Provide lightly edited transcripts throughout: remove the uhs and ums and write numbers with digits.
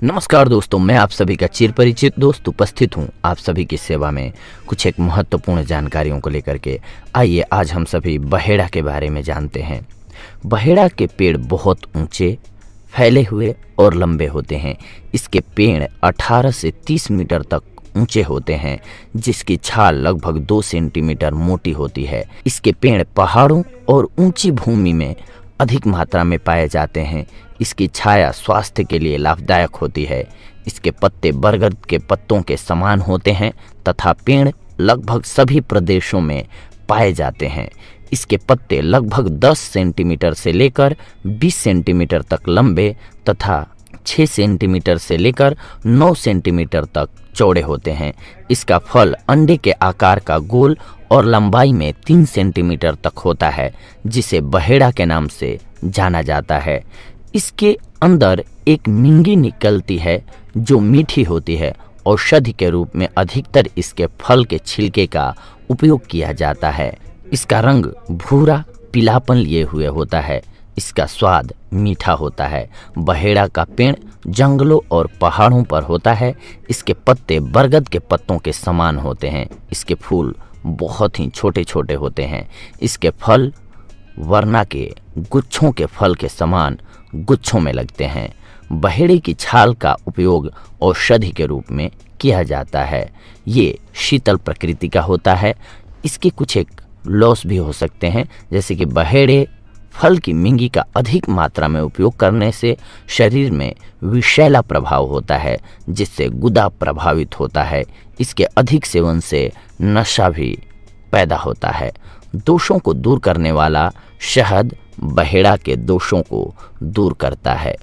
नमस्कार दोस्तों, मैं आप सभी का चिर परिचित दोस्त उपस्थित हूं आप सभी की सेवा में कुछ एक महत्वपूर्ण जानकारियों को लेकर के। आइए आज हम सभी बहेड़ा के बारे में जानते हैं। बहेड़ा के पेड़ बहुत ऊंचे, फैले हुए और लंबे होते हैं। इसके पेड़ 18 से 30 मीटर तक ऊंचे होते हैं, जिसकी छाल लगभग 2 सेंटीमीटर मोटी होती है। इसके पेड़ पहाड़ों और ऊंची भूमि में अधिक मात्रा में पाए जाते हैं। इसकी छाया स्वास्थ्य के लिए लाभदायक होती है। इसके पत्ते बरगद के पत्तों के समान होते हैं तथा पेड़ लगभग सभी प्रदेशों में पाए जाते हैं। इसके पत्ते लगभग 10 सेंटीमीटर से लेकर 20 सेंटीमीटर तक लंबे तथा 6 सेंटीमीटर से लेकर 9 सेंटीमीटर तक चौड़े होते हैं। इसका फल अंडे के आकार का गोल और लंबाई में 3 सेंटीमीटर तक होता है, जिसे बहेड़ा के नाम से जाना जाता है। इसके अंदर एक मिंगी निकलती है जो मीठी होती है। औषधि के रूप में अधिकतर इसके फल के छिलके का उपयोग किया जाता है। इसका रंग भूरा पीलापन लिए हुए होता है। इसका स्वाद मीठा होता है। बहेड़ा का पेड़ जंगलों और पहाड़ों पर होता है। इसके पत्ते बरगद के पत्तों के समान होते हैं। इसके फूल बहुत ही छोटे छोटे होते हैं। इसके फल वरना के गुच्छों के फल के समान गुच्छों में लगते हैं। बहेड़े की छाल का उपयोग औषधि के रूप में किया जाता है। ये शीतल प्रकृति का होता है। इसके कुछ एक लॉस भी हो सकते हैं, जैसे कि बहेड़े फल की मिंगी का अधिक मात्रा में उपयोग करने से शरीर में विषैला प्रभाव होता है, जिससे गुदा प्रभावित होता है। इसके अधिक सेवन से नशा भी पैदा होता है। दोषों को दूर करने वाला शहद बहेड़ा के दोषों को दूर करता है।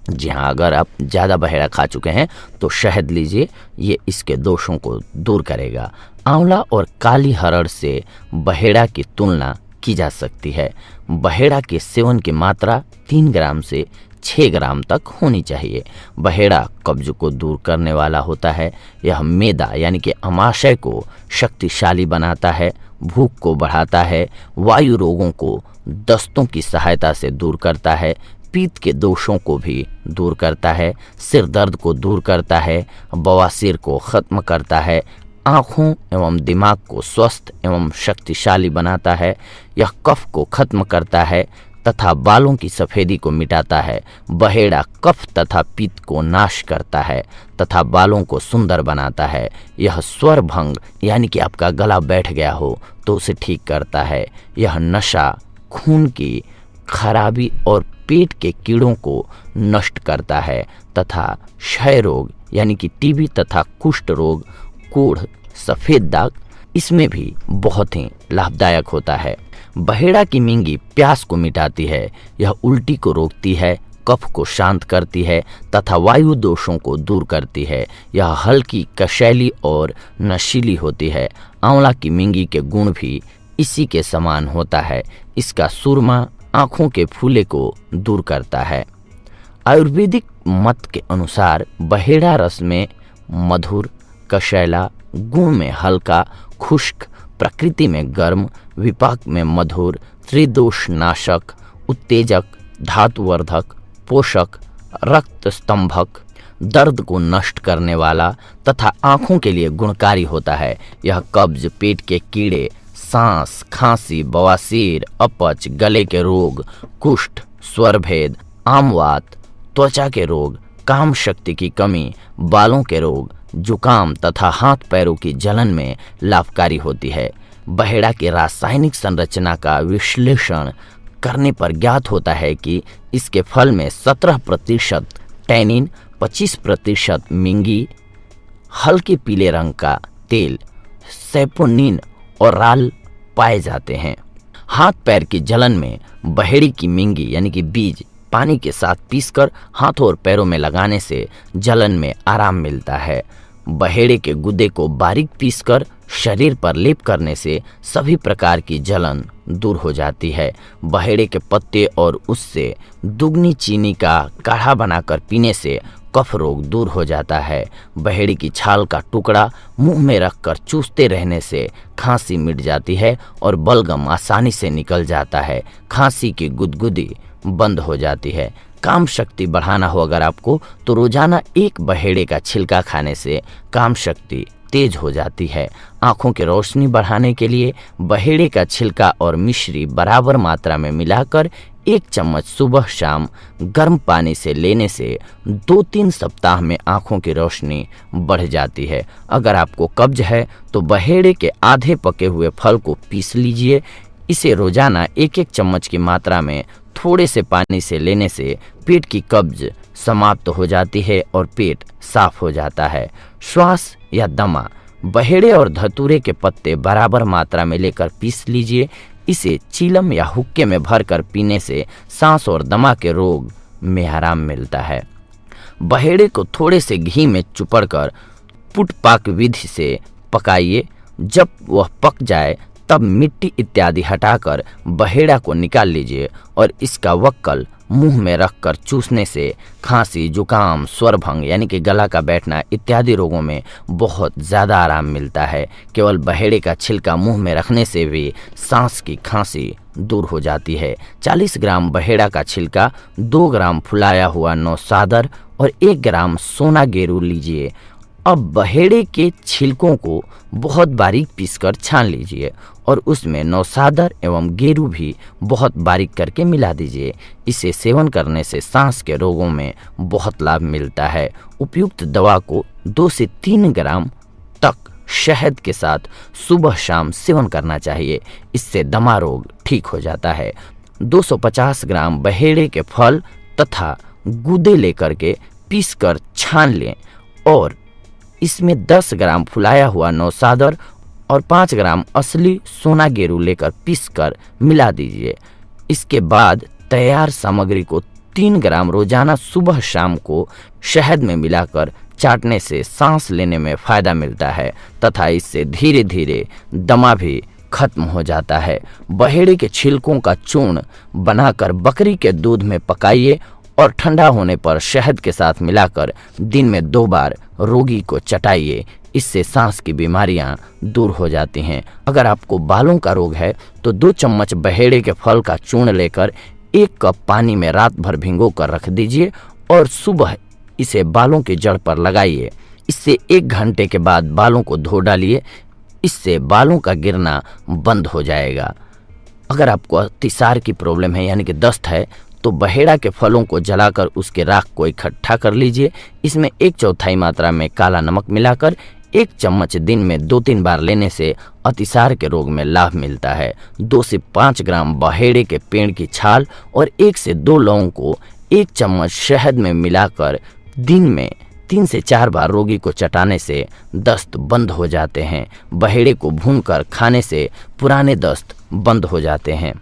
जी हाँ, अगर आप ज़्यादा बहेड़ा खा चुके हैं तो शहद लीजिए, ये इसके दोषों को दूर करेगा। आंवला और काली हरड़ से बहेड़ा की तुलना की जा सकती है। बहेड़ा के सेवन की मात्रा 3 ग्राम से 6 ग्राम तक होनी चाहिए। बहेड़ा कब्ज को दूर करने वाला होता है। यह मैदा यानी कि अमाशय को शक्तिशाली बनाता है, भूख को बढ़ाता है, वायु रोगों को दस्तों की सहायता से दूर करता है, पीत के दोषों को भी दूर करता है, सिर दर्द को दूर करता है, बवासीर को खत्म करता है, आँखों एवं दिमाग को स्वस्थ एवं शक्तिशाली बनाता है। यह कफ को खत्म करता है तथा बालों की सफ़ेदी को मिटाता है। बहेड़ा कफ तथा पित्त को नाश करता है तथा बालों को सुंदर बनाता है। यह स्वर भंग यानी कि आपका गला बैठ गया हो तो उसे ठीक करता है। यह नशा, खून की खराबी और पेट के कीड़ों को नष्ट करता है तथा क्षय रोग यानी कि टीबी तथा कुष्ठ रोग, कोढ़, सफ़ेद दाग, इसमें भी बहुत ही लाभदायक होता है। बहेड़ा की मिंगी प्यास को मिटाती है। यह उल्टी को रोकती है, कफ को शांत करती है तथा वायु दोषों को दूर करती है। यह हल्की, कशैली और नशीली होती है। आंवला की मिंगी के गुण भी इसी के समान होता है। इसका सुरमा आँखों के फूले को दूर करता है। आयुर्वेदिक मत के अनुसार बहेड़ा रस में मधुर, कशैला, गुण में हल्का, खुश्क, प्रकृति में गर्म, विपाक में मधुर, त्रिदोष नाशक, उत्तेजक, धातुवर्धक, पोषक, रक्त स्तंभक, दर्द को नष्ट करने वाला तथा आँखों के लिए गुणकारी होता है। यह कब्ज, पेट के कीड़े, सांस, खांसी, बवासीर, अपच, गले के रोग, कुष्ठ, स्वरभेद, आमवात, त्वचा के रोग, काम शक्ति की कमी, बालों के रोग, जुकाम तथा हाथ पैरों की जलन में लाभकारी होती है। बहेड़ा की रासायनिक संरचना का विश्लेषण करने पर ज्ञात होता है कि इसके फल में 17% टैनिन, 25% मिंगी, हल्के पीले रंग का तेल, सैपोनिन और राल पाए जाते हैं। हाथ पैर की जलन में बहेड़ी की मिंगी यानी कि बीज पानी के साथ पीसकर हाथों और पैरों में लगाने से जलन में आराम मिलता है। बहेड़े के गुदे को बारीक पीसकर शरीर पर लेप करने से सभी प्रकार की जलन दूर हो जाती है। बहेड़े के पत्ते और उससे दुगनी चीनी का काढ़ा बनाकर पीने से कफ रोग दूर हो जाता है। बहेड़ी की छाल का टुकड़ा मुंह में रखकर चूसते रहने से खांसी मिट जाती है और बलगम आसानी से निकल जाता है। खांसी की गुदगुदी बंद हो जाती है। काम शक्ति बढ़ाना हो अगर आपको, तो रोजाना एक बहेड़े का छिलका खाने से काम शक्ति तेज हो जाती है। आंखों की रोशनी बढ़ाने के लिए बहेड़े का छिलका और मिश्री बराबर मात्रा में मिलाकर 1 चम्मच सुबह शाम गर्म पानी से लेने से 2-3 सप्ताह में आंखों की रोशनी बढ़ जाती है। अगर आपको कब्ज है तो बहेड़े के आधे पके हुए फल को पीस लीजिए। इसे रोजाना 1-1 चम्मच की मात्रा में थोड़े से पानी से लेने से पेट की कब्ज समाप्त हो जाती है और पेट साफ हो जाता है। श्वास या दमा, बहेड़े और धतूरे के पत्ते बराबर मात्रा में लेकर पीस लीजिए। इसे चीलम या हुक्के में भरकर पीने से सांस और दमा के रोग में आराम मिलता है। बहेड़े को थोड़े से घी में चुपड़कर पुटपाक विधि से पकाइए। जब वह पक जाए तब मिट्टी इत्यादि हटाकर बहेड़ा को निकाल लीजिए और इसका वक्कल मुंह में रखकर चूसने से खांसी, जुकाम, स्वरभंग यानी कि गला का बैठना इत्यादि रोगों में बहुत ज़्यादा आराम मिलता है। केवल बहेड़े का छिलका मुंह में रखने से भी सांस की खांसी दूर हो जाती है। 40 ग्राम बहेड़ा का छिलका, 2 ग्राम फुलाया हुआ नौसादर और 1 ग्राम सोना गेरू लीजिए। अब बहेड़े के छिलकों को बहुत बारीक पीसकर छान लीजिए और उसमें नौसादर एवं गेरू भी बहुत बारीक करके मिला दीजिए। इसे सेवन करने से सांस के रोगों में बहुत लाभ मिलता है। उपयुक्त दवा को 2 से 3 ग्राम तक शहद के साथ सुबह शाम सेवन करना चाहिए। इससे दमा रोग ठीक हो जाता है। 250 ग्राम बहेड़े के फल तथा गूदे लेकर के पीसकर छान लें और इसमें 10 ग्राम फुलाया हुआ नौसादर और 5 ग्राम असली सोना गेरू लेकर पीसकर मिला दीजिए। इसके बाद तैयार सामग्री को 3 ग्राम रोजाना सुबह शाम को शहद में मिलाकर चाटने से सांस लेने में फायदा मिलता है तथा इससे धीरे धीरे दमा भी खत्म हो जाता है। बहेड़े के छिलकों का चूर्ण बनाकर बकरी के दूध में पकाइए और ठंडा होने पर शहद के साथ मिलाकर दिन में 2 बार रोगी को चटाइए। इससे सांस की बीमारियां दूर हो जाती हैं। अगर आपको बालों का रोग है तो 2 चम्मच बहेड़े के फल का चूर्ण लेकर 1 कप पानी में रात भर भिगो कर रख दीजिए और सुबह इसे बालों की जड़ पर लगाइए। इससे 1 घंटे के बाद बालों को धो डालिए। इससे बालों का गिरना बंद हो जाएगा। अगर आपको अतिसार की प्रॉब्लम है यानी कि दस्त है तो बहेड़ा के फलों को जलाकर उसके राख को इकट्ठा कर लीजिए। इसमें 1/4 मात्रा में काला नमक मिलाकर 1 चम्मच दिन में 2-3 बार लेने से अतिसार के रोग में लाभ मिलता है। 2 से 5 ग्राम बहेड़े के पेड़ की छाल और 1 से 2 लौंग को 1 चम्मच शहद में मिलाकर दिन में 3 से 4 बार रोगी को चटाने से दस्त बंद हो जाते हैं। बहेड़े को भूनकर खाने से पुराने दस्त बंद हो जाते हैं।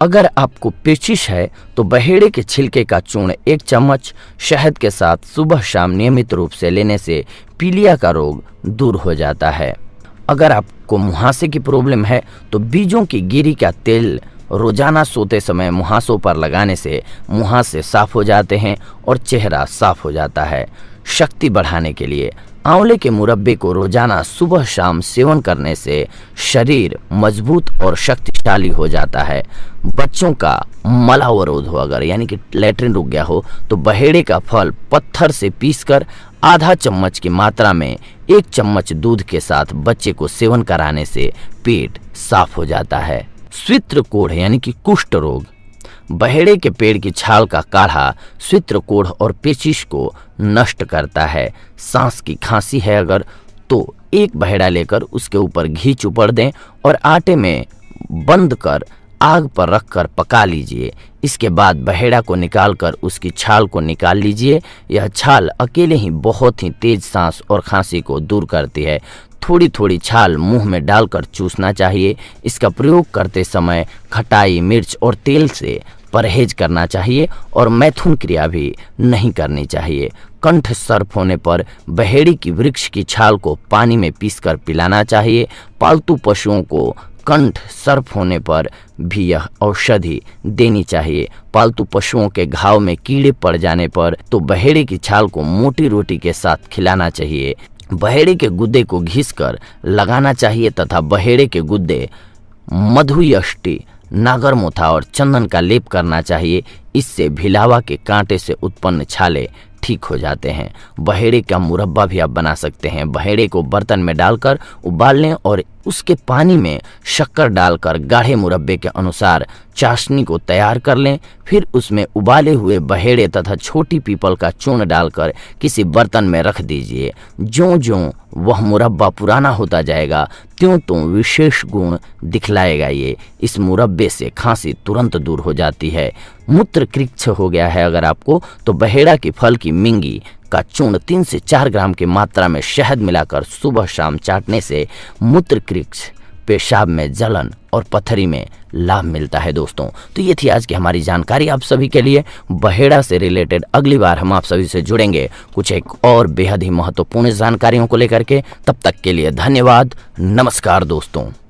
अगर आपको पेचिश है तो बहेड़े के छिलके का चूर्ण 1 चम्मच शहद के साथ सुबह शाम नियमित रूप से लेने से पीलिया का रोग दूर हो जाता है। अगर आपको मुहासे की प्रॉब्लम है तो बीजों की गिरी का तेल रोजाना सोते समय मुहासों पर लगाने से मुहासे साफ हो जाते हैं और चेहरा साफ हो जाता है। शक्ति बढ़ाने के लिए आंवले के मुरब्बे को रोजाना सुबह शाम सेवन करने से शरीर मजबूत और शक्तिशाली हो जाता है। बच्चों का मलावरोध हो अगर यानी कि लैट्रिन रुक गया हो तो बहेड़े का फल पत्थर से पीसकर आधा चम्मच की मात्रा में 1 चम्मच दूध के साथ बच्चे को सेवन कराने से पेट साफ हो जाता है। स्वित्रकोढ़ यानी कि कुष्ठ रोग, बहेड़े के पेड़ की छाल का काढ़ा स्वित्रकोढ़ और पेचिश को नष्ट करता है। सांस की खांसी है अगर तो 1 बहेड़ा लेकर उसके ऊपर घी चुपड़ दें और आटे में बंद कर आग पर रखकर पका लीजिए। इसके बाद बहेड़ा को निकालकर उसकी छाल को निकाल लीजिए। यह छाल अकेले ही बहुत ही तेज सांस और खांसी को दूर करती है। थोड़ी थोड़ी छाल मुंह में डालकर चूसना चाहिए। इसका प्रयोग करते समय खटाई, मिर्च और तेल से परहेज करना चाहिए और मैथुन क्रिया भी नहीं करनी चाहिए। कंठ सर्प होने पर बहेड़ी की वृक्ष की छाल को पानी में पीसकर पिलाना चाहिए। पालतू पशुओं को कंठ सर्प होने पर भी यह औषधि देनी चाहिए। पालतू पशुओं के घाव में कीड़े पड़ जाने पर तो बहेड़े की छाल को मोटी रोटी के साथ खिलाना चाहिए। बहेड़े के गुद्दे को घिसकर लगाना चाहिए तथा बहेड़े के गुद्दे मधुयष्टि नागरमोथा और चंदन का लेप करना चाहिए। इससे भिलावा के कांटे से उत्पन्न छाले ठीक हो जाते हैं। बहेड़े का मुरब्बा भी आप बना सकते हैं। बहेड़े को बर्तन में डालकर उबाल लें और उसके पानी में शक्कर डालकर गाढ़े मुरब्बे के अनुसार चाशनी को तैयार कर लें। फिर उसमें उबाले हुए बहेड़े तथा छोटी पीपल का चूर्ण डालकर किसी बर्तन में रख दीजिए। ज्यों ज्यों वह मुरब्बा पुराना होता जाएगा त्यों त्यों विशेष गुण दिखलाएगा ये। इस मुरब्बे से खांसी तुरंत दूर हो जाती है। मूत्र कृच्छ हो गया है अगर आपको, तो बहेड़ा के फल की मिंगी का चूर्ण 3 से 4 ग्राम की मात्रा में शहद मिलाकर सुबह शाम चाटने से मूत्र कृच्छ, पेशाब में जलन और पथरी में लाभ मिलता है दोस्तों। तो ये थी आज की हमारी जानकारी आप सभी के लिए बहेड़ा से रिलेटेड। अगली बार हम आप सभी से जुड़ेंगे कुछ एक और बेहद ही महत्वपूर्ण जानकारियों को लेकर के। तब तक के लिए धन्यवाद। नमस्कार दोस्तों।